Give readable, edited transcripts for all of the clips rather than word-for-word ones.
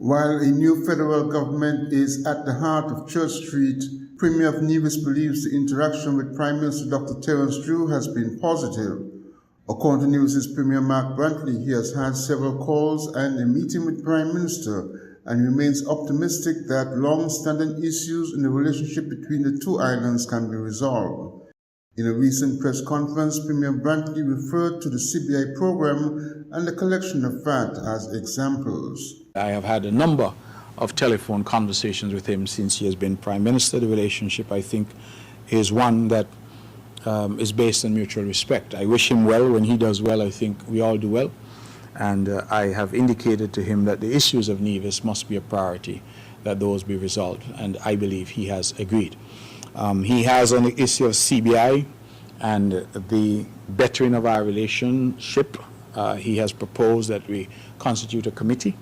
While a new federal government is at the heart of Church Street, Premier of Nevis believes the interaction with Prime Minister Dr. Terence Drew has been positive. According to News' Premier Mark Brantley, he has had several calls and a meeting with Prime Minister and remains optimistic that long-standing issues in the relationship between the two islands can be resolved. In a recent press conference, Premier Brantley referred to the CBI program and the collection of VAT as examples. I have had a number of telephone conversations with him since he has been Prime Minister. The relationship, I think, is one that is based on mutual respect. I wish him well. When he does well, I think we all do well. And I have indicated to him that the issues of Nevis must be a priority, that those be resolved, and I believe he has agreed. He has on the issue of CBI and the bettering of our relationship, he has proposed that we constitute a committee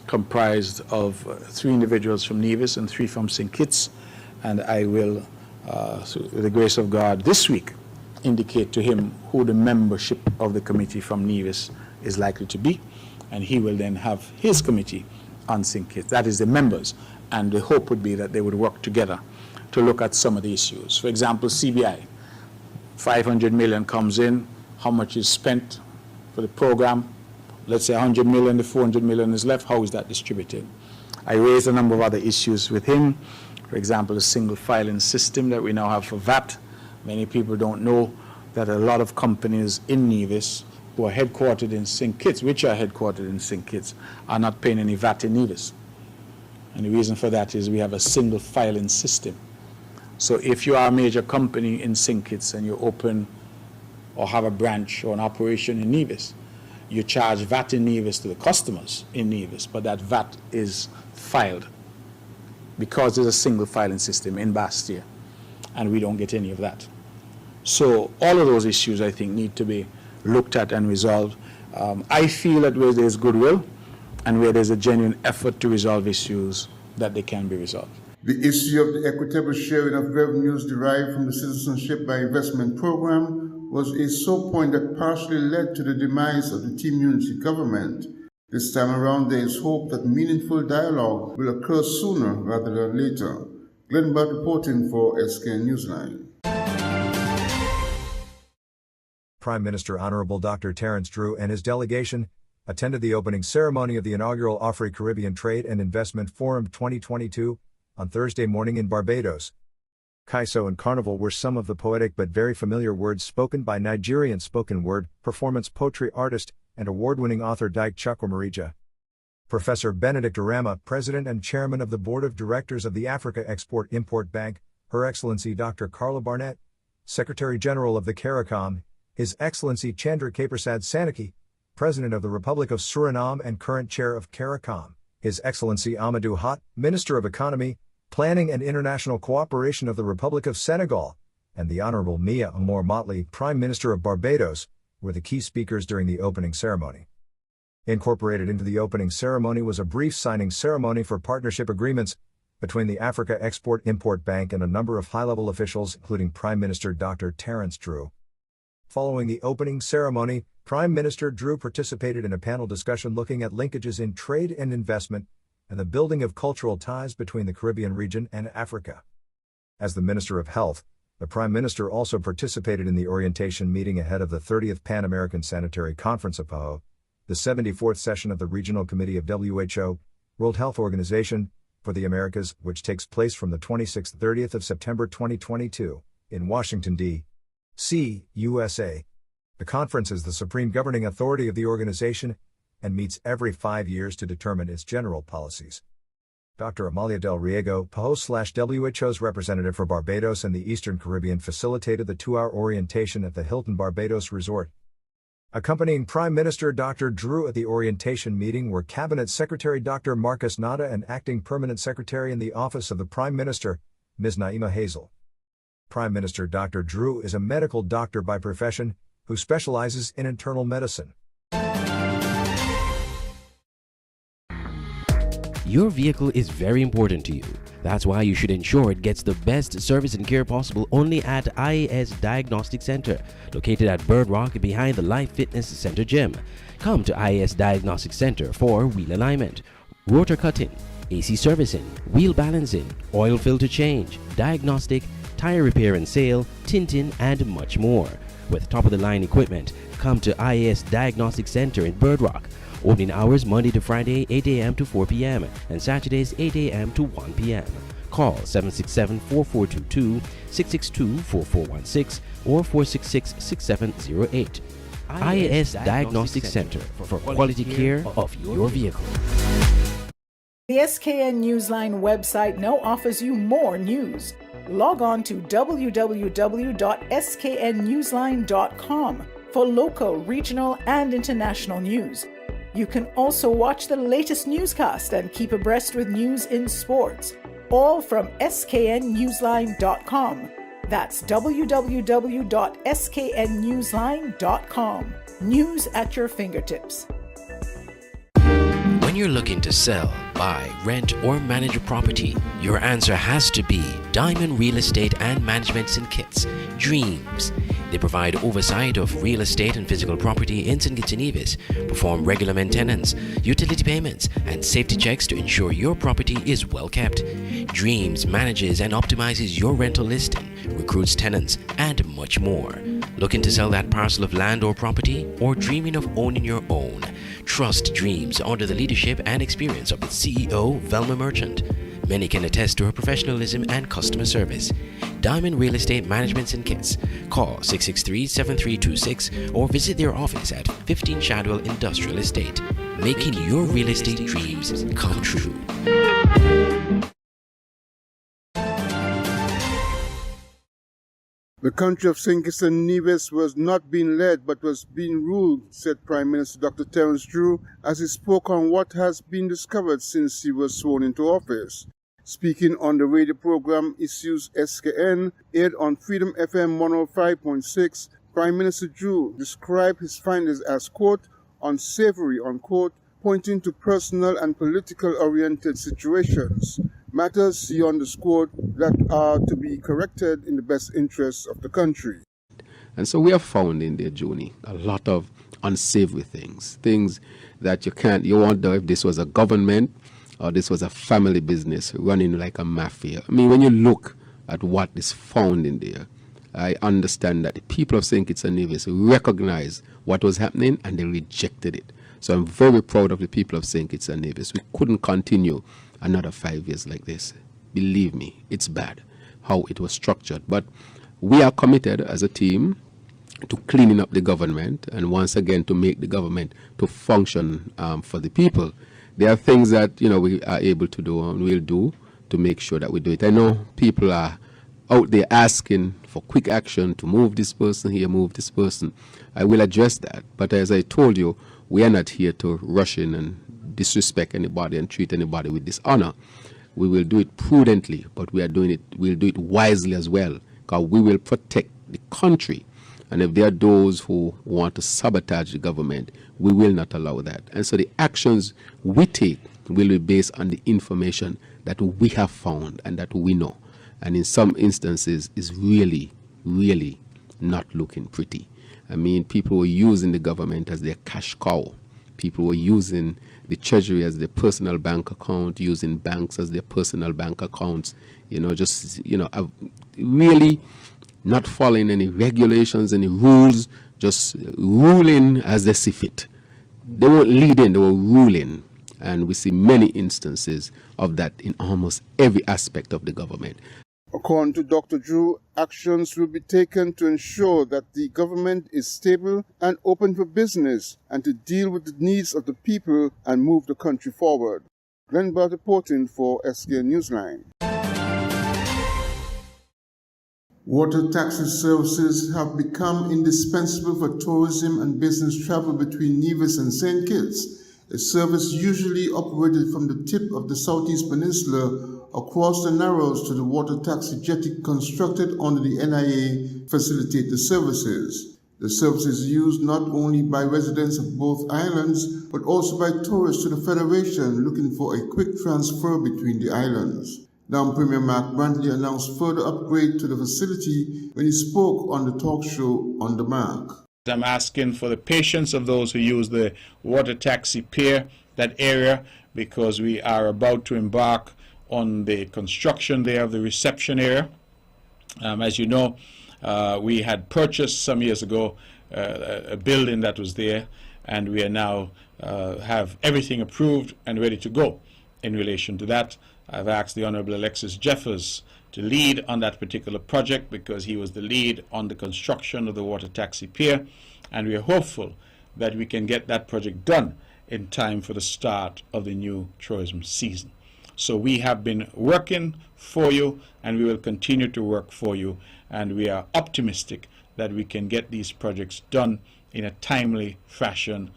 comprised of 3 individuals from Nevis and 3 from St. Kitts, and I will, with the grace of God, this week indicate to him who the membership of the committee from Nevis is likely to be, and he will then have his committee on St. Kitts. That is the members, and the hope would be that they would work together to look at some of the issues. For example, CBI, 500 million comes in, how much is spent for the program? Let's say 100 million, the 400 million is left, how is that distributed? I raised a number of other issues with him. For example, the single filing system that we now have for VAT. Many people don't know that a lot of companies in Nevis who are headquartered in St. Kitts, which are headquartered in St. Kitts, are not paying any VAT in Nevis. And the reason for that is we have a single filing system. So if you are a major company in St. Kitts and you open or have a branch or an operation in Nevis, you charge VAT in Nevis to the customers in Nevis, but that VAT is filed because there's a single filing system in Bastia, and we don't get any of that. So all of those issues, I think, need to be looked at and resolved. I feel that where there's goodwill and where there's a genuine effort to resolve issues, that they can be resolved. The issue of the equitable sharing of revenues derived from the Citizenship by Investment program was a sore point that partially led to the demise of the Team Unity government. This time around, there is hope that meaningful dialogue will occur sooner rather than later. Glenn Budd reporting for SK Newsline. Prime Minister Honorable Dr. Terence Drew and his delegation attended the opening ceremony of the inaugural Afro-Caribbean Trade and Investment Forum 2022 on Thursday morning in Barbados. Kaiso and Carnival were some of the poetic but very familiar words spoken by Nigerian spoken word, performance poetry artist, and award-winning author Dike Chukwumerija. Professor Benedict Arama, President and Chairman of the Board of Directors of the Africa Export-Import Bank, Her Excellency Dr. Carla Barnett, Secretary General of the CARICOM, His Excellency Chandra Kaprasad Sanaki, President of the Republic of Suriname and current Chair of CARICOM, His Excellency Amadou Hott, Minister of Economy, Planning and International Cooperation of the Republic of Senegal, and the Honorable Mia Amor Motley, Prime Minister of Barbados, were the key speakers during the opening ceremony. Incorporated into the opening ceremony was a brief signing ceremony for partnership agreements between the Africa Export-Import Bank and a number of high-level officials, including Prime Minister Dr. Terence Drew. Following the opening ceremony, Prime Minister Drew participated in a panel discussion looking at linkages in trade and investment and the building of cultural ties between the Caribbean region and Africa. As the Minister of Health, the Prime Minister also participated in the orientation meeting ahead of the 30th Pan American Sanitary Conference of PAHO, the 74th session of the Regional Committee of WHO, World Health Organization, for the Americas, which takes place from the 26th-30th of September 2022, in Washington, D.C., USA. The conference is the supreme governing authority of the organization and meets every 5 years to determine its general policies. Dr. Amalia Del Riego, PAHO/WHO's representative for Barbados and the Eastern Caribbean, facilitated the 2-hour orientation at the Hilton Barbados Resort. Accompanying Prime Minister Dr. Drew at the orientation meeting were Cabinet Secretary Dr. Marcus Nada and Acting Permanent Secretary in the Office of the Prime Minister, Ms. Naima Hazel. Prime Minister Dr. Drew is a medical doctor by profession, who specializes in internal medicine. Your vehicle is very important to you. That's why you should ensure it gets the best service and care possible only at IAS Diagnostic Center, located at Bird Rock behind the Life Fitness Center gym. Come to IAS Diagnostic Center for wheel alignment, rotor cutting, AC servicing, wheel balancing, oil filter change, diagnostic, tire repair and sale, tinting, and much more. With top-of-the-line equipment, come to IAS Diagnostic Center in Bird Rock. Opening hours Monday to Friday, 8 a.m. to 4 p.m. and Saturdays, 8 a.m. to 1 p.m. Call 767-4422, 662-4416, or 466-6708. IAS Diagnostic Center for quality care of your vehicle. The SKN Newsline website now offers you more news. Log on to www.sknnewsline.com for local, regional, and international news. You can also watch the latest newscast and keep abreast with news in sports, all from sknnewsline.com. That's www.sknnewsline.com. News at your fingertips. When you're looking to sell, buy, rent, or manage a property, your answer has to be Diamond Real Estate and Management St. Kitts, Dreams. They provide oversight of real estate and physical property in St. Kitts and Nevis, perform regular maintenance, utility payments, and safety checks to ensure your property is well kept. Dreams manages and optimizes your rental listing, recruits tenants, and much more. Looking to sell that parcel of land or property, or dreaming of owning your own? Trust Dreams under the leadership and experience of its CEO, Velma Merchant. Many can attest to her professionalism and customer service. Diamond Real Estate Management St. Kitts. Call 663-7326 or visit their office at 15 Shadwell Industrial Estate, making your real estate dreams come true. The country of St. Kitts and Nevis was not being led but was being ruled, said Prime Minister Dr. Terence Drew as he spoke on what has been discovered since he was sworn into office. Speaking on the radio program Issues SKN, aired on Freedom FM 105.6, Prime Minister Drew described his findings as, quote, unsavory, unquote, pointing to personal and political-oriented situations. Matters, he underscored, that are to be corrected in the best interests of the country. And so we have found in there, Juni, a lot of unsavory things that you wonder if this was a government or this was a family business running like a mafia. I mean, when you look at what is found in there, I understand that the people of St. Kitts and Nevis recognized what was happening and they rejected it. So I'm very proud of the people of St. Kitts and Nevis. We couldn't continue another 5 years like this. Believe me, it's bad how it was structured. But we are committed as a team to cleaning up the government and once again to make the government to function for the people. There are things that we are able to do and will do to make sure that we do it. I know people are out there asking for quick action to move this person here, move this person. I will address that. But as I told you, we are not here to rush in and disrespect anybody and treat anybody with dishonor. We will do it prudently, but we'll do it wisely as well, because we will protect the country. And if there are those who want to sabotage the government, we will not allow that. And so the actions we take will be based on the information that we have found and that we know. And in some instances is really, really not looking pretty. I mean, people were using the government as their cash cow. People were using the treasury as their personal bank account, using banks as their personal bank accounts, really not following any regulations, any rules, just ruling as they see fit. They weren't leading, they were ruling. And we see many instances of that in almost every aspect of the government. According to Dr. Drew, actions will be taken to ensure that the government is stable and open for business and to deal with the needs of the people and move the country forward. Glenn Bart reporting for SKN Newsline. Water taxi services have become indispensable for tourism and business travel between Nevis and St. Kitts. A service usually operated from the tip of the Southeast Peninsula across the Narrows to the water taxi jetty constructed under the NIA facilitate the services. The service is used not only by residents of both islands, but also by tourists to the Federation looking for a quick transfer between the islands. Down Premier Mark Brantley announced further upgrade to the facility when he spoke on the talk show On the Mark. I'm asking for the patience of those who use the water taxi pier that area because we are about to embark on the construction there of the reception area. As you know, we had purchased some years ago a building that was there, and we are now have everything approved and ready to go in relation to that. I've asked the Honorable Alexis Jeffers to lead on that particular project because he was the lead on the construction of the water taxi pier, and we are hopeful that we can get that project done in time for the start of the new tourism season. So we have been working for you, and we will continue to work for you, and we are optimistic that we can get these projects done in a timely fashion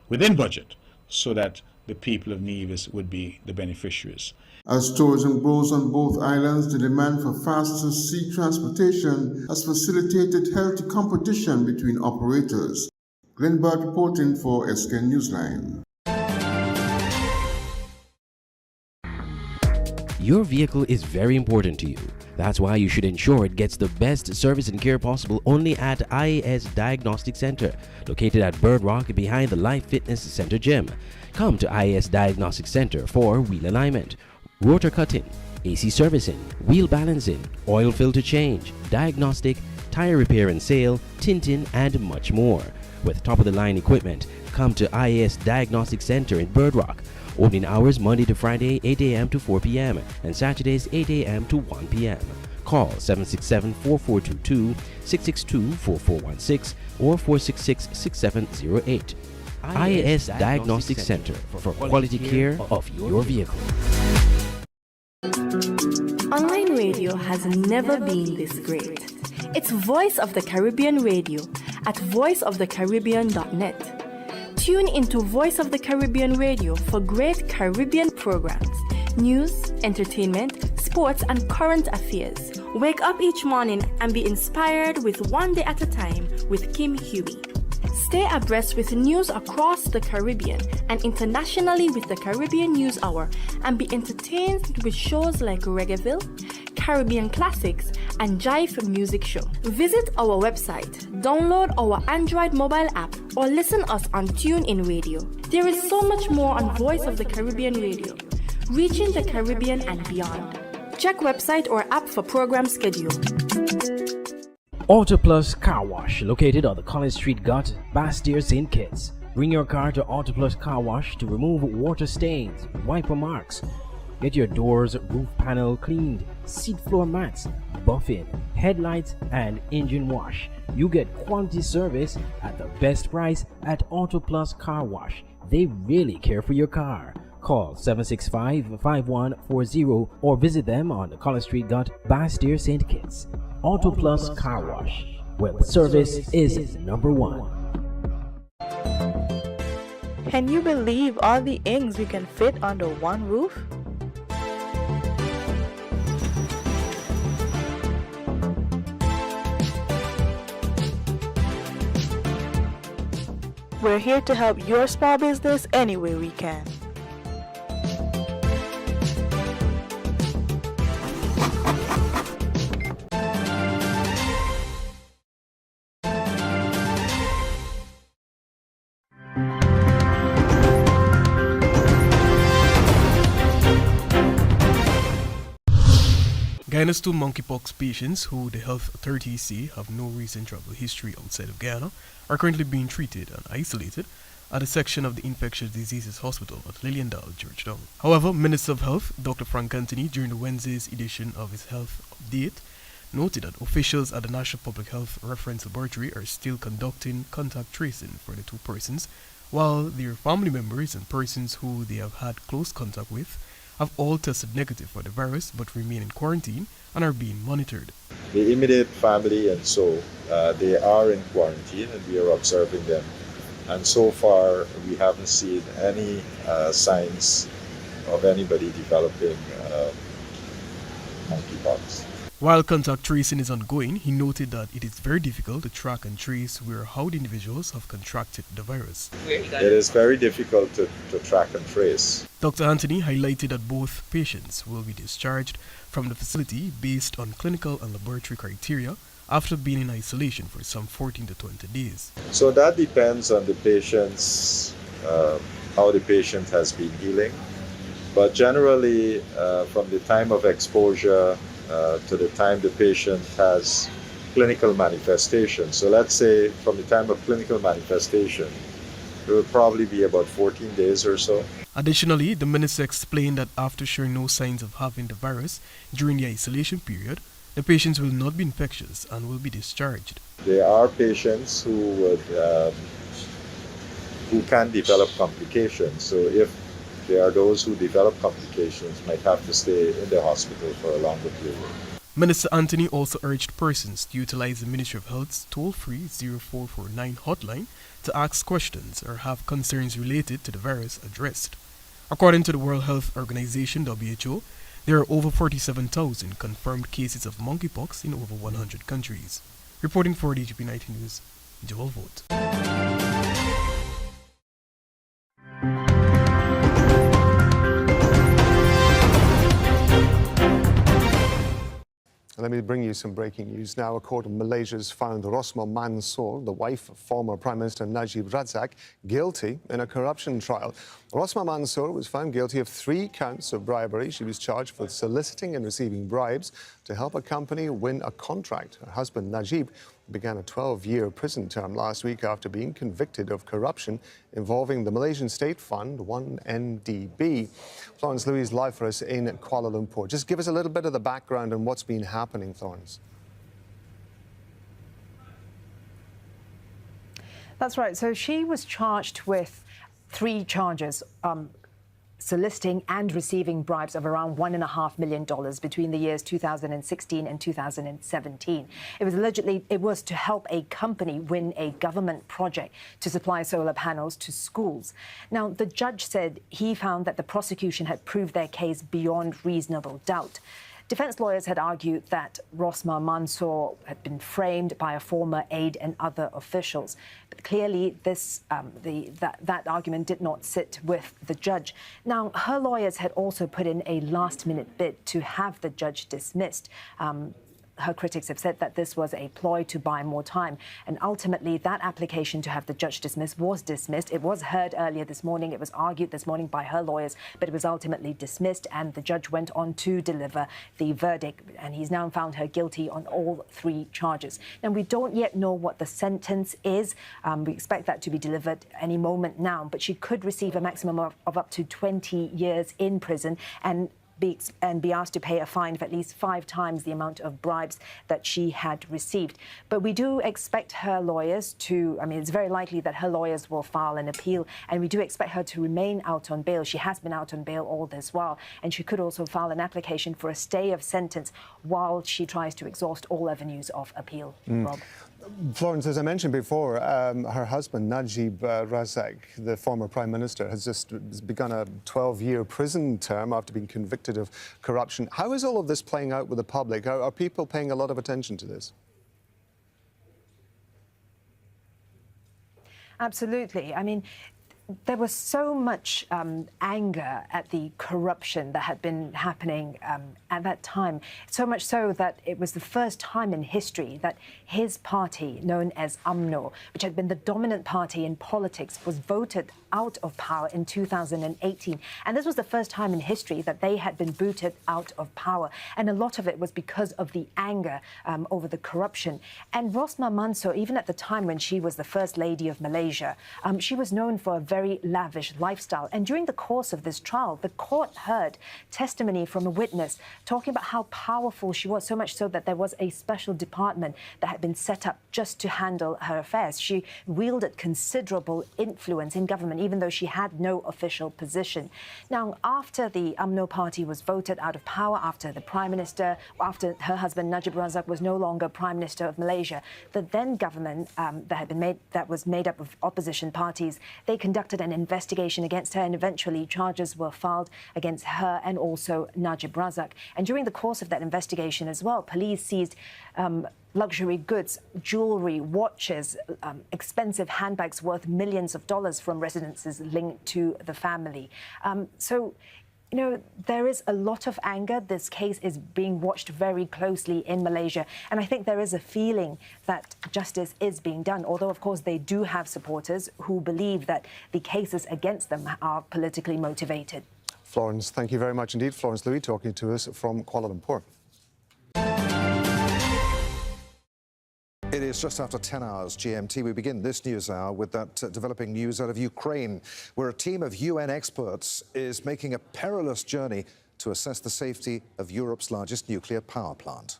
within budget so that the people of Nevis would be the beneficiaries. As tourism grows on both islands, the demand for faster sea transportation has facilitated healthy competition between operators. Glenn Bart reporting for SK Newsline. Your vehicle is very important to you. That's why you should ensure it gets the best service and care possible only at IAS Diagnostic Center, located at Bird Rock behind the Life Fitness Center gym. Come to IAS Diagnostic Center for wheel alignment, rotor cutting, AC servicing, wheel balancing, oil filter change, diagnostic, tire repair and sale, tinting, and much more. With top-of-the-line equipment, come to IAS Diagnostic Center in Bird Rock. Opening hours Monday to Friday 8 a.m. to 4 p.m. and Saturdays 8 a.m. to 1 p.m. Call 767-4422, 662-4416, or 466-6708. IAS Diagnostic Center for quality care of your vehicle. Online radio has never been this great. It's Voice of the Caribbean Radio at voiceofthecaribbean.net. Tune into Voice of the Caribbean Radio for great Caribbean programs, news, entertainment, sports, and current affairs. Wake up each morning and be inspired with One Day at a Time with Kim Huey. Stay abreast with news across the Caribbean and internationally with the Caribbean News Hour, and be entertained with shows like Reggaeville, Caribbean Classics, and Jive Music Show. Visit our website, download our Android mobile app, or listen us on TuneIn Radio. There is so much more on Voice of the Caribbean Radio, reaching the Caribbean and beyond. Check website or app for program schedule. Auto Plus Car Wash, located on the College Street Gut, Bastille, St. Kitts. Bring your car to Auto Plus Car Wash to remove water stains, wiper marks. Get your doors, roof panel cleaned, seat floor mats, buffing, headlights, and engine wash. You get quality service at the best price at Auto Plus Car Wash. They really care for your car. Call 765-5140 or visit them on the College Street Gut, Bastille, St. Kitts. Auto Plus Car Wash, where the service is number one. Can you believe all the ings we can fit under one roof? We're here to help your small business any way we can. Ghana's 2 monkeypox patients who the health authorities say have no recent travel history outside of Ghana are currently being treated and isolated at a section of the Infectious Diseases Hospital at Liliendale, Georgetown. However, Minister of Health Dr. Frank Anthony, during the Wednesday's edition of his health update, noted that officials at the National Public Health Reference Laboratory are still conducting contact tracing for the 2 persons, while their family members and persons who they have had close contact with have all tested negative for the virus but remain in quarantine and are being monitored. The immediate family and so they are in quarantine and we are observing them, and so far we haven't seen any signs of anybody developing monkeypox. While contact tracing is ongoing, he noted that it is very difficult to track and trace where how the individuals have contracted the virus. It is very difficult to track and trace. Dr. Anthony highlighted that both patients will be discharged from the facility based on clinical and laboratory criteria after being in isolation for some 14 to 20 days. So that depends on the patient's how the patient has been healing. But generally, from the time of exposure to the time the patient has clinical manifestation. So let's say from the time of clinical manifestation, it will probably be about 14 days or so. Additionally, the minister explained that after showing no signs of having the virus during the isolation period, the patients will not be infectious and will be discharged. There are patients who can develop complications. So if there are those who develop complications, might have to stay in the hospital for a longer period. Minister Anthony also urged persons to utilize the Ministry of Health's toll-free 0449 hotline to ask questions or have concerns related to the virus addressed. According to the World Health Organization, WHO, there are over 47,000 confirmed cases of monkeypox in over 100 countries. Reporting for DGP 19 News, Joel Vogt. Let me bring you some breaking news now. A court in Malaysia has found Rosmah Mansor, the wife of former Prime Minister Najib Razak, guilty in a corruption trial. Rosmah Mansor was found guilty of 3 counts of bribery. She was charged with soliciting and receiving bribes to help a company win a contract. Her husband, Najib, began a 12-year prison term last week after being convicted of corruption involving the Malaysian State Fund, 1MDB. Florence Louise live for us in Kuala Lumpur. Just give us a little bit of the background on what's been happening, Florence. That's right. So she was charged with 3 charges. Soliciting and receiving bribes of around $1.5 million between the years 2016 and 2017. It was to help a company win a government project to supply solar panels to schools. Now, the judge said he found that the prosecution had proved their case beyond reasonable doubt. Defense lawyers had argued that Rosmah Mansor had been framed by a former aide and other officials. But clearly, that argument did not sit with the judge. Now, her lawyers had also put in a last-minute bid to have the judge dismissed. Her critics have said that this was a ploy to buy more time. And ultimately, that application to have the judge dismissed was dismissed. It was heard earlier this morning. It was argued this morning by her lawyers, but it was ultimately dismissed. And the judge went on to deliver the verdict. And he's now found her guilty on all 3 charges. Now, we don't yet know what the sentence is. We expect that to be delivered any moment now. But she could receive a maximum of up to 20 years in prison and be asked to pay a fine of at least 5 times the amount of bribes that she had received. But we do expect her lawyers to, it's very likely that her lawyers will file an appeal, and we do expect her to remain out on bail. She has been out on bail all this while, and she could also file an application for a stay of sentence while she tries to exhaust all avenues of appeal. Rob. Florence, as I mentioned before, her husband, Najib Razak, the former Prime Minister, has just begun a 12-year prison term after being convicted of corruption. How is all of this playing out with the public? Are people paying a lot of attention to this? Absolutely. There was so much anger at the corruption that had been happening at that time, so much so that it was the first time in history that his party, known as UMNO, which had been the dominant party in politics, was voted out of power in 2018. And this was the first time in history that they had been booted out of power. And a lot of it was because of the anger over the corruption. And Rosmah Mansor, even at the time when she was the First Lady of Malaysia, she was known for a very lavish lifestyle. And during the course of this trial, the court heard testimony from a witness talking about how powerful she was, so much so that there was a special department that had been set up just to handle her affairs. She wielded considerable influence in government, even though she had no official position. Now, after the UMNO party was voted out of power, after the Prime Minister, after her husband Najib Razak was no longer Prime Minister of Malaysia, the then government that was made up of opposition parties, they conducted an investigation against her, and eventually charges were filed against her and also Najib Razak. And during the course of that investigation as well, police seized luxury goods, jewelry, watches, expensive handbags worth millions of dollars from residences linked to the family. So You know, there is a lot of anger. This case is being watched very closely in Malaysia. And I think there is a feeling that justice is being done, although, of course, they do have supporters who believe that the cases against them are politically motivated. Florence, thank you very much indeed. Florence Louis talking to us from Kuala Lumpur. It is just after 10 hours GMT. We begin this news hour with that developing news out of Ukraine, where a team of UN experts is making a perilous journey to assess the safety of Europe's largest nuclear power plant.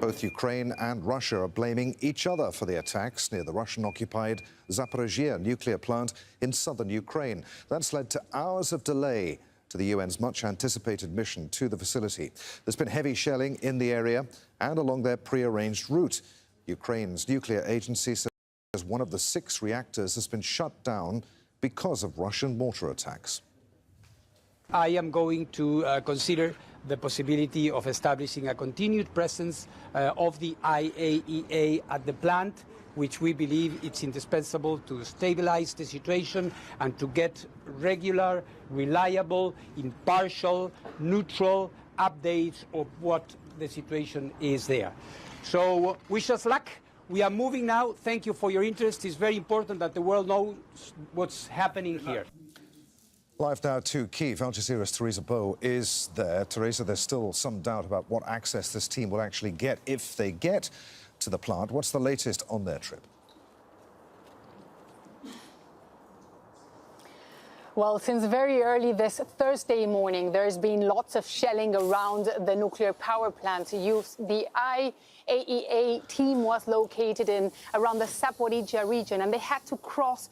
Both Ukraine and Russia are blaming each other for the attacks near the Russian-occupied Zaporizhzhia nuclear plant in southern Ukraine. That's led to hours of delay to the UN's much-anticipated mission to the facility. There's been heavy shelling in the area and along their pre-arranged route. Ukraine's nuclear agency says one of the 6 reactors has been shut down because of Russian mortar attacks. I am going to consider the possibility of establishing a continued presence of the IAEA at the plant, which we believe it's indispensable to stabilize the situation and to get regular, reliable, impartial, neutral updates of what the situation is there. So wish us luck. We are moving now. Thank you for your interest. It's very important that the world knows what's happening here. Live now to Kyiv. Al Jazeera's Teresa Bow is there. Teresa, there's still some doubt about what access this team will actually get if they get to the plant. What's the latest on their trip? Well, since very early this Thursday morning, there's been lots of shelling around the nuclear power plant. The IAEA team was located around the Zaporizhzhia region, and they had to cross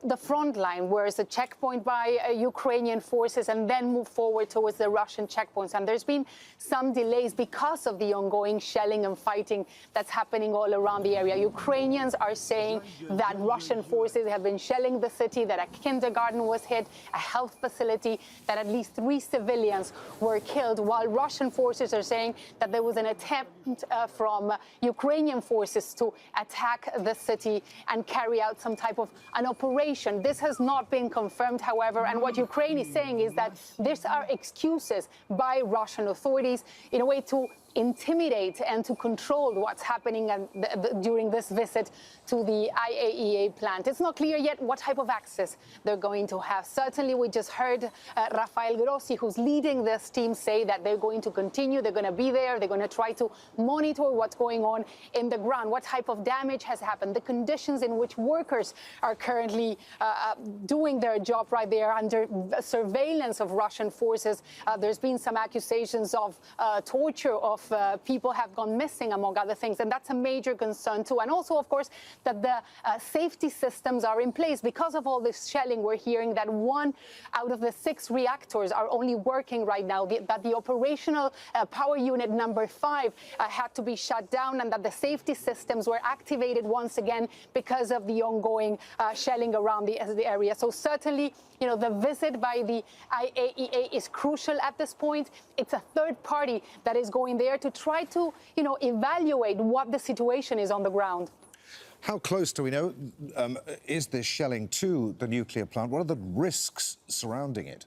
the front line, where is a checkpoint by Ukrainian forces, and then move forward towards the Russian checkpoints. And there's been some delays because of the ongoing shelling and fighting that's happening all around the area. Ukrainians are saying that Russian forces have been shelling the city, that a kindergarten was hit, a health facility, that at least 3 civilians were killed, while Russian forces are saying that there was an attempt from Ukrainian forces to attack the city and carry out some type of an operation. This has not been confirmed, however, and what Ukraine is saying is that these are excuses by Russian authorities in a way to intimidate and to control what's happening during this visit to the IAEA plant. It's not clear yet what type of access they're going to have. Certainly, we just heard Rafael Grossi, who's leading this team, say that they're going to continue, they're going to be there, they're going to try to monitor what's going on in the ground, what type of damage has happened, the conditions in which workers are currently doing their job right there under surveillance of Russian forces. There's been some accusations of torture, of people have gone missing, among other things, and that's a major concern too. And also, of course, that the safety systems are in place. Because of all this shelling, we're hearing that 1 out of the 6 reactors are only working right now, that the operational power unit number 5 had to be shut down, and that the safety systems were activated once again because of the ongoing shelling around the area. So certainly, you know, the visit by the IAEA is crucial at this point. It's a third party that is going there to try to, you know, evaluate what the situation is on the ground. How close do we know is this shelling to the nuclear plant? What are the risks surrounding it?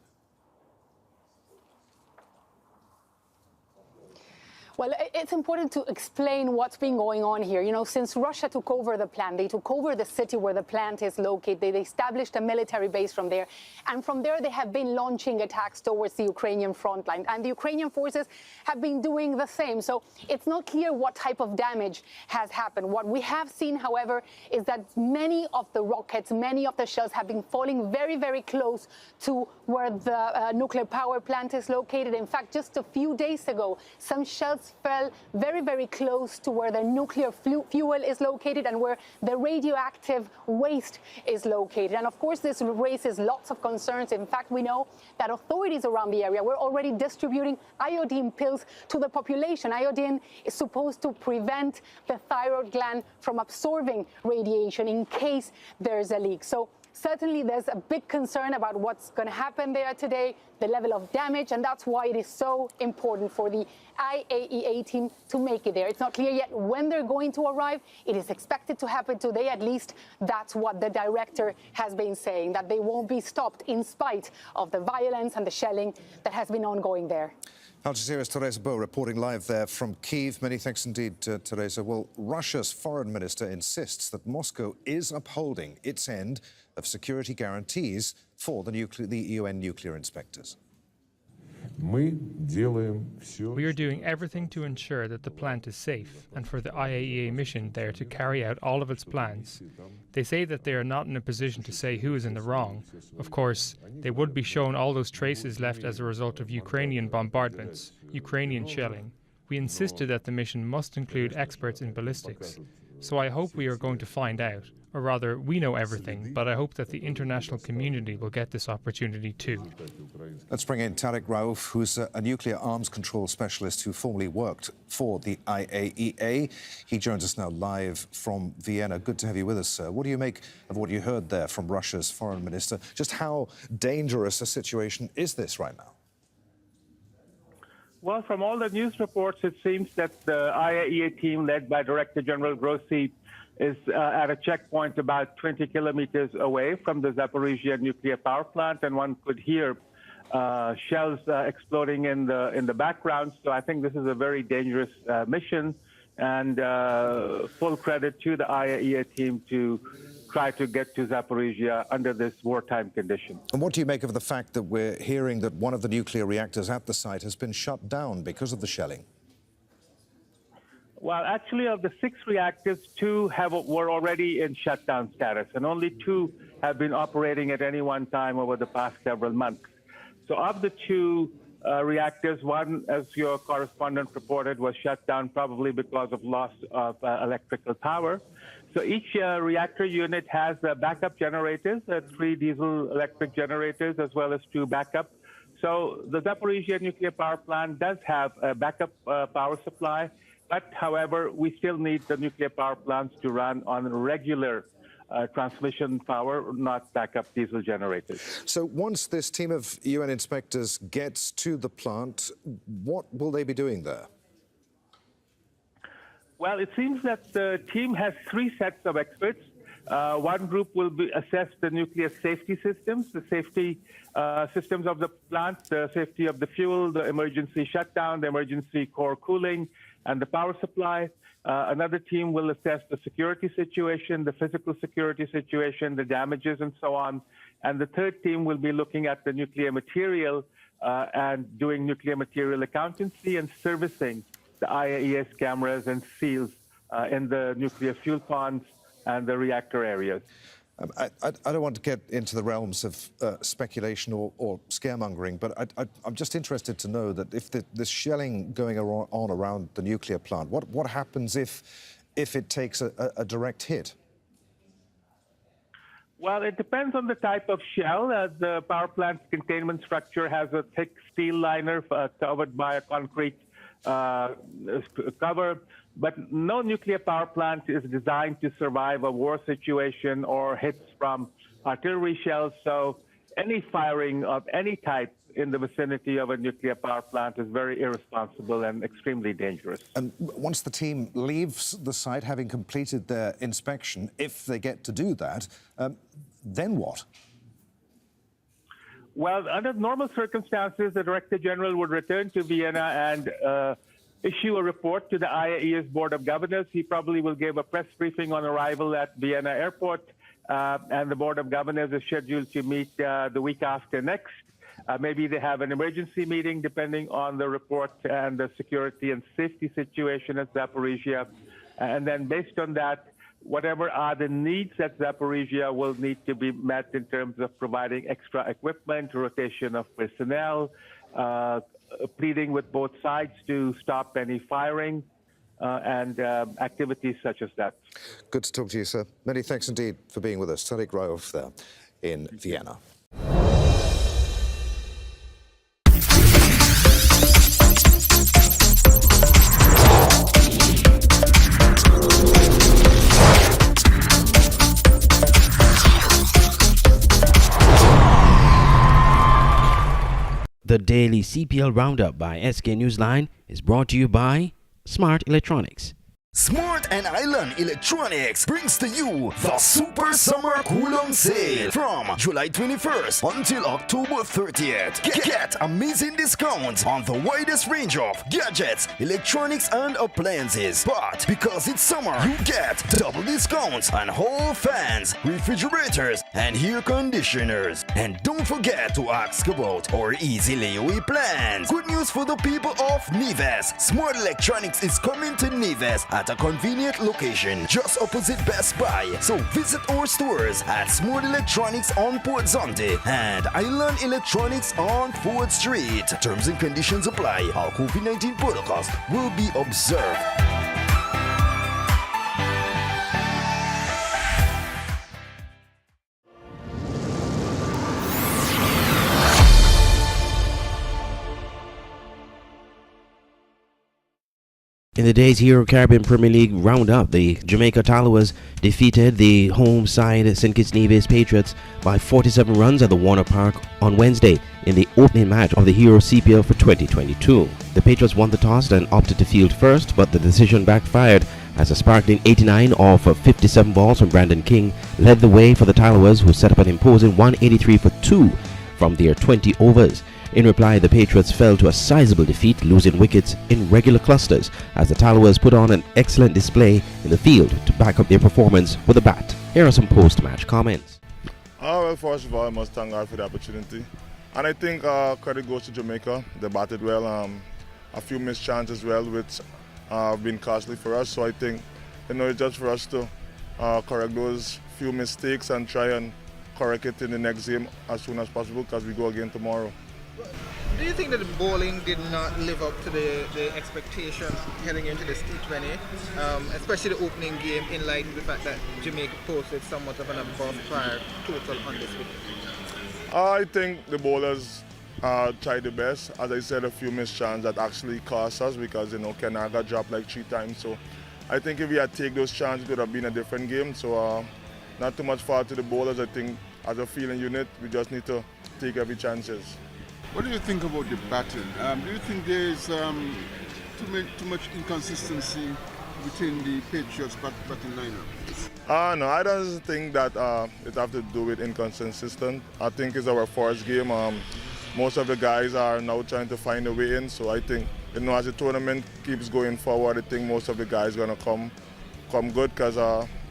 Well, it's important to explain what's been going on here. You know, since Russia took over the plant, they took over the city where the plant is located. They established a military base from there. And from there, they have been launching attacks towards the Ukrainian front line. And the Ukrainian forces have been doing the same. So it's not clear what type of damage has happened. What we have seen, however, is that many of the rockets, many of the shells have been falling very, very close to where the nuclear power plant is located. In fact, just a few days ago, some shells fell very, very close to where the nuclear fuel is located and where the radioactive waste is located. And of course, this raises lots of concerns. In fact, we know that authorities around the area were already distributing iodine pills to the population. Iodine is supposed to prevent the thyroid gland from absorbing radiation in case there's a leak. So Certainly, there's a big concern about what's going to happen there today, the level of damage, and that's why it is so important for the IAEA team to make it there. It's not clear yet when they're going to arrive. It is expected to happen today, at least that's what the director has been saying, that they won't be stopped in spite of the violence and the shelling that has been ongoing there. Al Jazeera's Teresa Bo reporting live there from Kyiv. Many thanks indeed, Teresa. Well, Russia's foreign minister insists that Moscow is upholding its end of security guarantees for the UN nuclear inspectors. We are doing everything to ensure that the plant is safe and for the IAEA mission there to carry out all of its plans. They say that they are not in a position to say who is in the wrong. Of course, they would be shown all those traces left as a result of Ukrainian bombardments, Ukrainian shelling. We insisted that the mission must include experts in ballistics. So I hope we are going to find out. Or rather, we know everything, but I hope that the international community will get this opportunity too. Let's bring in Tariq Rauf, who's a nuclear arms control specialist who formerly worked for the IAEA. He joins us now live from Vienna. Good to have you with us, sir. What do you make of what you heard there from Russia's foreign minister? Just how dangerous a situation is this right now? Well, from all the news reports, it seems that the IAEA team led by Director General Grossi is at a checkpoint about 20 kilometers away from the Zaporizhia nuclear power plant, and one could hear shells exploding in the background. So I think this is a very dangerous mission, and full credit to the IAEA team to try to get to Zaporizhia under this wartime condition. And what do you make of the fact that we're hearing that one of the nuclear reactors at the site has been shut down because of the shelling? Well, actually, of the 6 reactors, 2 were already in shutdown status, and only 2 have been operating at any one time over the past several months. So of the 2 reactors, one, as your correspondent reported, was shut down probably because of loss of electrical power. So each reactor unit has backup generators, 3 diesel electric generators, as well as 2 backup. So the Zaporizhia nuclear power plant does have a backup power supply. But, however, we still need the nuclear power plants to run on regular transmission power, not backup diesel generators. So once this team of UN inspectors gets to the plant, what will they be doing there? Well, it seems that the team has 3 sets of experts. One group will assess the nuclear safety systems, the safety systems of the plant, the safety of the fuel, the emergency shutdown, the emergency core cooling, and the power supply. Another team will assess the security situation, the physical security situation, the damages, and so on. And the third team will be looking at the nuclear material and doing nuclear material accountancy and servicing the IAEA's cameras and seals in the nuclear fuel ponds and the reactor areas. I don't want to get into the realms of speculation or scaremongering, but I'm just interested to know that if this shelling going on around the nuclear plant, what happens if it takes a direct hit? Well, it depends on the type of shell. The power plant's containment structure has a thick steel liner covered by a concrete cover. But no nuclear power plant is designed to survive a war situation or hits from artillery shells. So any firing of any type in the vicinity of a nuclear power plant is very irresponsible and extremely dangerous. And once the team leaves the site, having completed their inspection, if they get to do that, then what? Well, under normal circumstances, the Director General would return to Vienna and issue a report to the IAEA's Board of Governors. He probably will give a press briefing on arrival at Vienna Airport, and the Board of Governors is scheduled to meet the week after next. Maybe they have an emergency meeting depending on the report and the security and safety situation at Zaporizhia. And then based on that, whatever are the needs at Zaporizhia will need to be met in terms of providing extra equipment, rotation of personnel, pleading with both sides to stop any firing and activities such as that. Good to talk to you, sir. Many thanks indeed for being with us. Tariq Rauf there in Vienna. The daily CPL Roundup by SK Newsline is brought to you by Smart Electronics. Smart and Island Electronics brings to you the Super Summer Coolong Sale from July 21st until October 30th. Get amazing discounts on the widest range of gadgets, electronics and appliances. But because it's summer, you get double discounts on hall fans, refrigerators and air conditioners. And don't forget to ask about our easy layaway plans. Good news for the people of Neves. Smart Electronics is coming to Neves at a convenient location just opposite Best Buy. So visit our stores at Smart Electronics on Port Zonte and Island Electronics on Ford Street. Terms and conditions apply. All COVID-19 protocols will be observed. In the day's Hero Caribbean Premier League roundup, the Jamaica Tallawahs defeated the home side St. Kitts Nevis Patriots by 47 runs at the Warner Park on Wednesday in the opening match of the Hero CPL for 2022. The Patriots won the toss and opted to field first, but the decision backfired as a sparkling 89 off of 57 balls from Brandon King led the way for the Tallawahs, who set up an imposing 183 for 2 from their 20 overs. In reply, the Patriots fell to a sizable defeat, losing wickets in regular clusters as the Tallawahs put on an excellent display in the field to back up their performance with a bat. Here are some post-match comments. Well, first of all, I must thank God for the opportunity. And I think credit goes to Jamaica. They batted well. A few missed chances as well, which have been costly for us. So I think, it's just for us to correct those few mistakes and try and correct it in the next game as soon as possible, because we go again tomorrow. Do you think that the bowling did not live up to the expectations heading into this T20, especially the opening game, in light of the fact that Jamaica posted somewhat of an above par total on this wicket? I think the bowlers tried the best. As I said, a few missed chances that actually cost us because, Kenaga dropped like 3 times. So I think if we had taken those chances, it would have been a different game. So not too much fault to the bowlers. I think as a fielding unit, we just need to take every chances. What do you think about the batting? Do you think there is too much inconsistency within the Patriots batting lineup? No, I don't think that it have to do with inconsistent. I think it's our first game. Most of the guys are now trying to find a way in. So I think, as the tournament keeps going forward, I think most of the guys are going to come good because,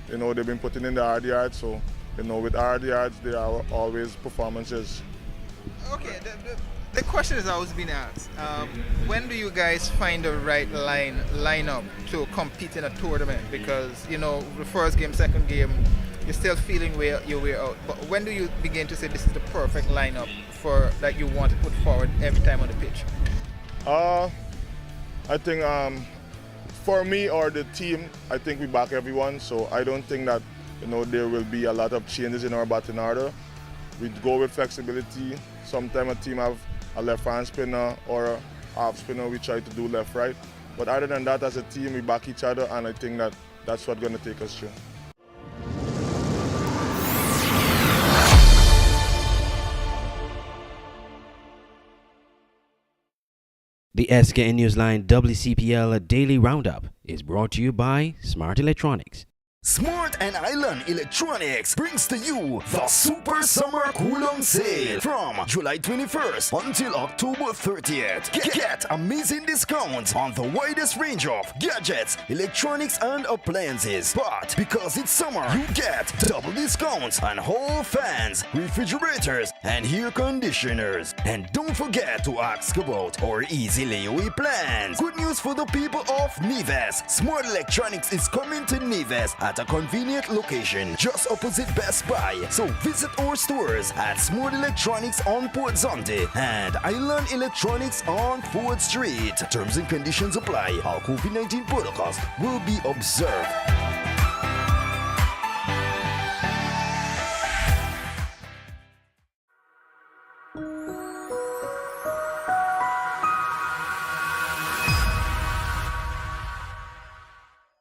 they've been putting in the hard yards. So, with hard yards, there are always performances. Okay, the question has always been asked. When do you guys find the right lineup to compete in a tournament? Because, the first game, second game, you're still feeling your way out. But when do you begin to say this is the perfect lineup that you want to put forward every time on the pitch? I think for me or the team, I think we back everyone. So I don't think that, there will be a lot of changes in our batting order. We go with flexibility. Sometimes a team have a left-hand spinner or a half spinner. We try to do left-right. But other than that, as a team, we back each other, and I think that's what's going to take us through. The SKN Newsline WCPL Daily Roundup is brought to you by Smart Electronics. Smart and Island Electronics brings to you the Super Summer Coolong Sale from July 21st until October 30th. Get amazing discounts on the widest range of gadgets, electronics and appliances. But because it's summer, you get double discounts on hall fans, refrigerators and air conditioners. And don't forget to ask about our easy layaway plans. Good news for the people of Neves. Smart Electronics is coming to Neves at a convenient location just opposite Best Buy. So visit our stores at Smart Electronics on Port Zonte and Island Electronics on Ford Street. Terms and conditions apply. All COVID-19 protocols will be observed.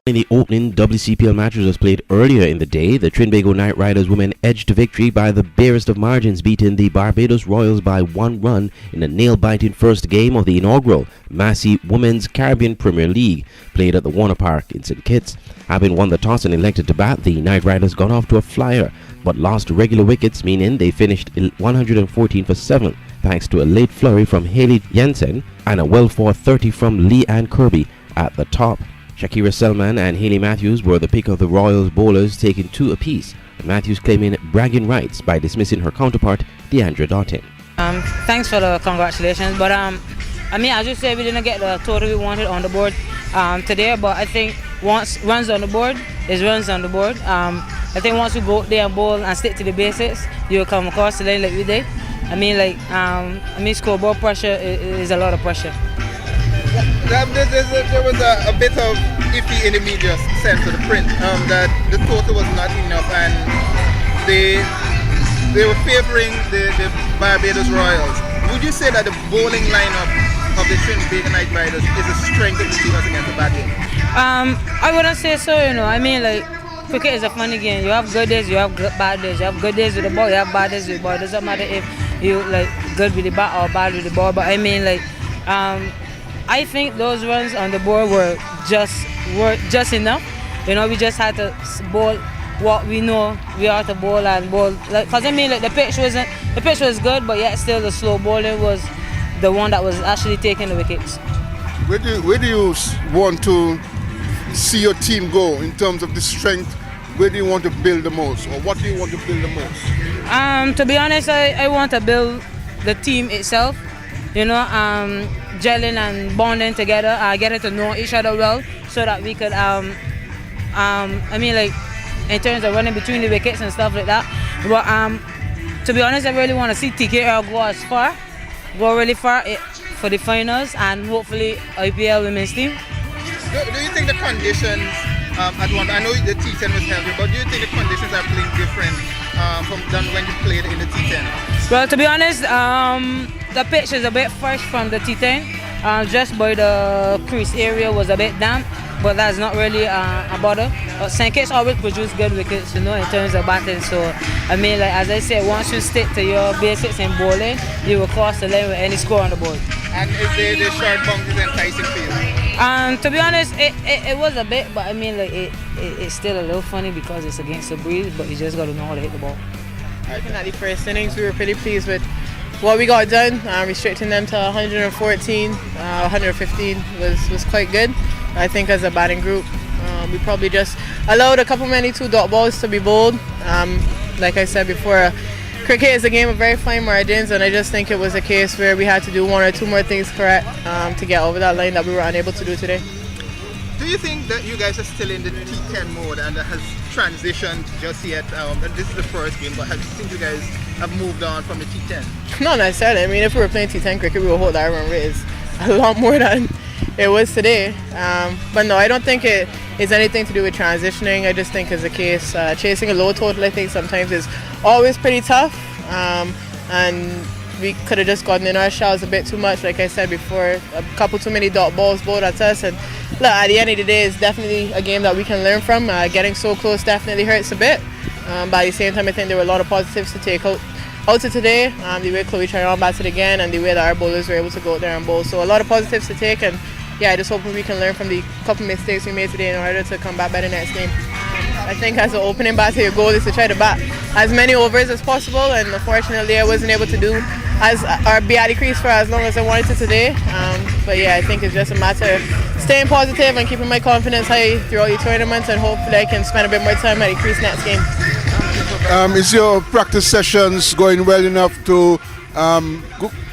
In the opening WCPL matches was played earlier in the day, the Trinbago Knight Riders women edged to victory by the barest of margins, beating the Barbados Royals by 1 run in a nail-biting first game of the inaugural Massey Women's Caribbean Premier League, played at the Warner Park in St. Kitts. Having won the toss and elected to bat, the Knight Riders got off to a flyer, but lost regular wickets, meaning they finished 114 for 7, thanks to a late flurry from Haley Jensen and a well-fought 30 from Lee Ann Kirby at the top. Shakira Selman and Haley Matthews were the pick of the Royals bowlers, taking 2 apiece, and Matthews claiming bragging rights by dismissing her counterpart, Deandra Doughton. Thanks for the congratulations, but I mean, as you said, we didn't get the total we wanted on the board today, but I think once runs on the board is runs on the board. I think once we go out there and bowl and stick to the basics, you'll come across the line like we did. I mean, scoreboard pressure is a lot of pressure. There was a bit of iffy in the media sense of the print that the total was not enough, and they were favouring the Barbados Royals. Would you say that the bowling lineup of the Trinbago Knight Riders is a strength of the team as against the batting? I wouldn't say so, you know. I mean, like, cricket is a funny game. You have good days, you have bad days. You have good days with the ball, you have bad days with the ball. It doesn't matter if you like good with the bat or bad with the ball. But I mean, like, I think those runs on the board were just enough. You know, we just had to bowl what we know we are to bowl and bowl. Like, cause I mean, like the pitch was good, but yet still the slow bowling was the one that was actually taking the wickets. Where do you want to see your team go in terms of the strength? Where do you want to build the most, or what do you want to build the most? To be honest, I want to build the team itself. You know, gelling and bonding together, getting to know each other well, so that we could, I mean, like, in terms of running between the wickets and stuff like that. But to be honest, I really want to see TKL go really far for the finals, and hopefully IPL women's team. Do you think the conditions I know the T10 was heavy, but do you think the conditions are playing different than when you played in the T10? Well, to be honest, the pitch is a bit fresh from the T10. Just by the crease area was a bit damp, but that's not really a bother. St. Kitts always produce good wickets, you know, in terms of batting. So, I mean, like as I said, once you stick to your basics in bowling, you will cross the line with any score on the board. And is the short bounces enticing for you? To be honest, it was a bit, but I mean, like it's still a little funny because it's against the breeze, but you just got to know how to hit the ball. I think at the first innings, we were pretty pleased with what we got done. Restricting them to 114, 115 was quite good. I think as a batting group, we probably just allowed a couple many 2-dot balls to be bowled. Like I said before, cricket is a game of very fine margins, and I just think it was a case where we had to do 1 or 2 more things correct to get over that line that we were unable to do today. Do you think that you guys are still in the T10 mode and that has transitioned just yet? And this is the first game, but do you think you guys have moved on from the T10? Not necessarily. I mean, if we were playing T10 cricket, we would hold our run rate a lot more than it was today. But no, I don't think it is anything to do with transitioning. I just think it's a case chasing a low total. I think sometimes is always pretty tough, and we could have just gotten in our shells a bit too much. Like I said before, a couple too many dot balls bowled at us, and look, at the end of the day, it's definitely a game that we can learn from. Getting so close definitely hurts a bit, but at the same time, I think there were a lot of positives to take out of today. The way Chloe Tryon batted again, and the way that our bowlers were able to go out there and bowl. So a lot of positives to take, and yeah, I just hope we can learn from the couple mistakes we made today in order to come back better next game. I think as an opening batter, your goal is to try to bat as many overs as possible, and unfortunately I wasn't able to do be at the crease for as long as I wanted to today. But yeah, I think it's just a matter of staying positive and keeping my confidence high throughout the tournament, and hopefully I can spend a bit more time at the crease next game. Is your practice sessions going well enough to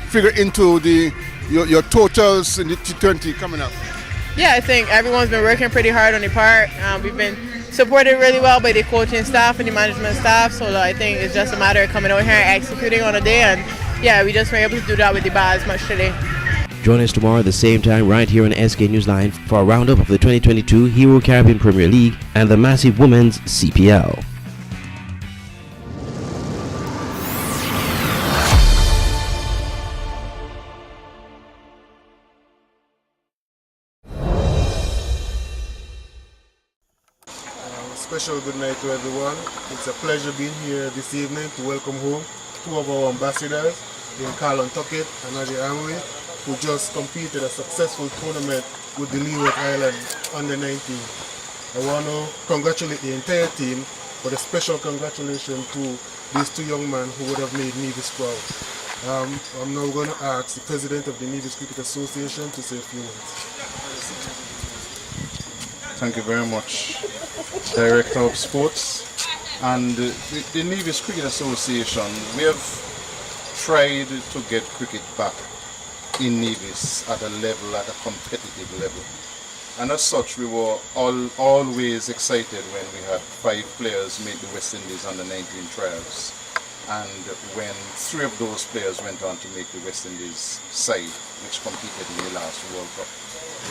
figure into your totals in the T20 coming up? Yeah, I think everyone's been working pretty hard on the part. We've been supported really well by the coaching staff and the management staff, so I think it's just a matter of coming out here and executing on a day, and yeah, we just were able to do that with the bat as much today. Join us tomorrow at the same time right here on SK Newsline for a roundup of the 2022 Hero Caribbean Premier League and the massive Women's CPL. special good night to everyone. It's a pleasure being here this evening to welcome home two of our ambassadors, in Carlon Tuckett and Najee Amway, who just completed a successful tournament with the Leeward Islands under-19. I want to congratulate the entire team, but a special congratulations to these two young men who would have made Nevis proud. I'm now going to ask the president of the Nevis Cricket Association to say a few words. Thank you very much, Director of Sports. And the Nevis Cricket Association, we have tried to get cricket back in Nevis at a level, at a competitive level. And as such, we were always excited when we had 5 players make the West Indies under-19 trials. And when 3 of those players went on to make the West Indies side, which competed in the last World Cup.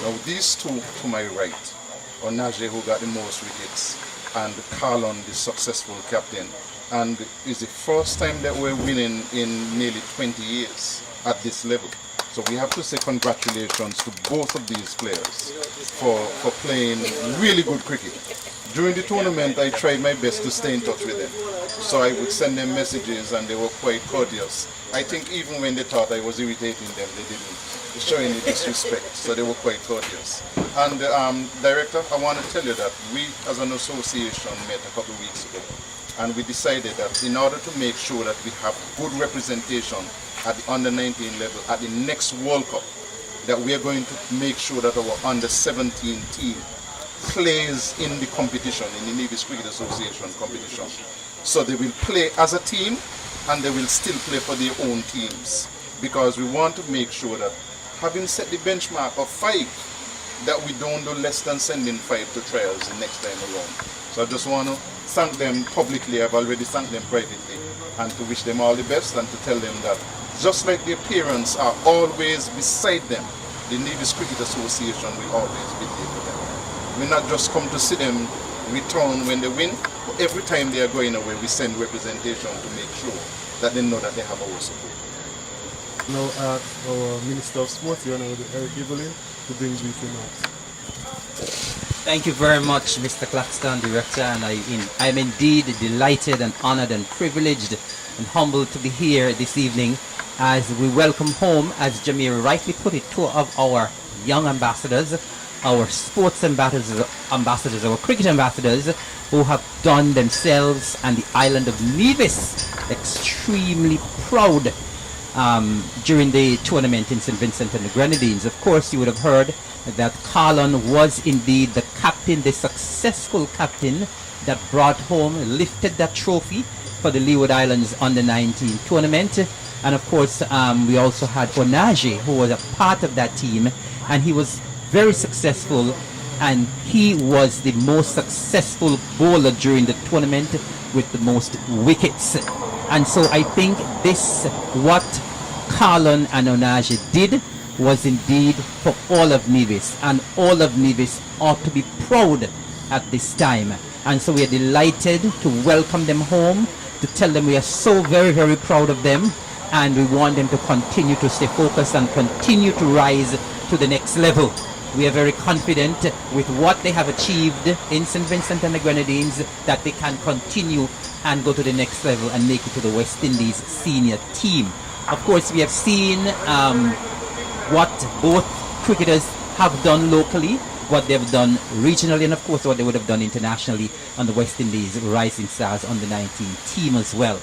Now these two to my right, Onaje, who got the most wickets, and Carlon, the successful captain. And it's the first time that we're winning in nearly 20 years at this level. So we have to say congratulations to both of these players for playing really good cricket. During the tournament, I tried my best to stay in touch with them. So I would send them messages and they were quite courteous. I think even when they thought I was irritating them, they didn't show any disrespect. So they were quite courteous. And Director, I want to tell you that we as an association met a couple of weeks ago. And we decided that in order to make sure that we have good representation at the under-19 level at the next World Cup, that we are going to make sure that our under-17 team plays in the competition, in the Nevis Cricket Association competition. So they will play as a team and they will still play for their own teams, because we want to make sure that having set the benchmark of 5, that we don't do less than sending 5 to trials the next time around. So I just want to thank them publicly. I've already thanked them privately, and to wish them all the best and to tell them that just like their parents are always beside them, the Nevis Cricket Association will always be there for them. We not just come to see them return when they win, but every time they are going away, we send representation to make sure that they know that they have our support. Now our Minister of Sports, Eric Evelyn, to bring brief remarks. Thank you very much, Mr. Claxton, Director, and I'm indeed delighted and honored and privileged and humbled to be here this evening as we welcome home, as Jamir rightly put it, 2 of our young ambassadors, our sports ambassadors, our cricket ambassadors, who have done themselves and the island of Nevis extremely proud during the tournament in St. Vincent and the Grenadines. Of course, you would have heard that Carlon was indeed the captain, the successful captain that brought home, lifted that trophy for the Leeward Islands under-19 tournament. And of course, we also had Onaje, who was a part of that team, and he was very successful, and he was the most successful bowler during the tournament with the most wickets. And so I think what Carlon and Onaje did was indeed for all of Nevis, and all of Nevis ought to be proud at this time. And so we are delighted to welcome them home, to tell them we are so very, very proud of them, and we want them to continue to stay focused and continue to rise to the next level. We are very confident with what they have achieved in St. Vincent and the Grenadines that they can continue and go to the next level and make it to the West Indies senior team. Of course, we have seen what both cricketers have done locally, what they've done regionally, and of course what they would have done internationally on the West Indies Rising Stars under-19 team as well.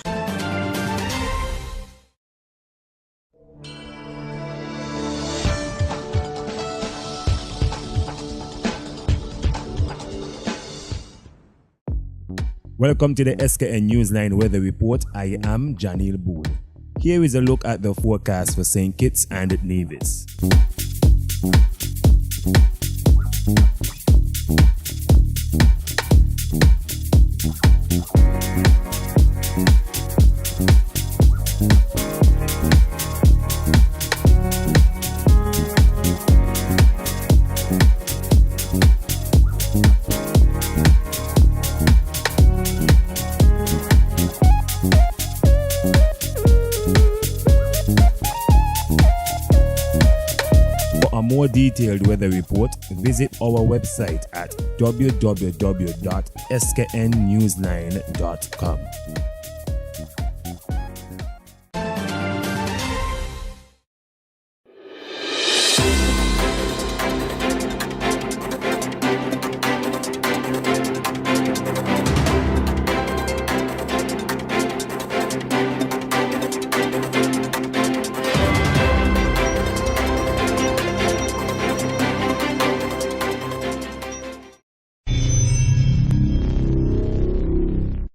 Welcome to the SKN Newsline Weather Report. I am Janil Boole. Here is a look at the forecast for St. Kitts and Nevis. more detailed weather report, visit our website at www.sknnewsline.com.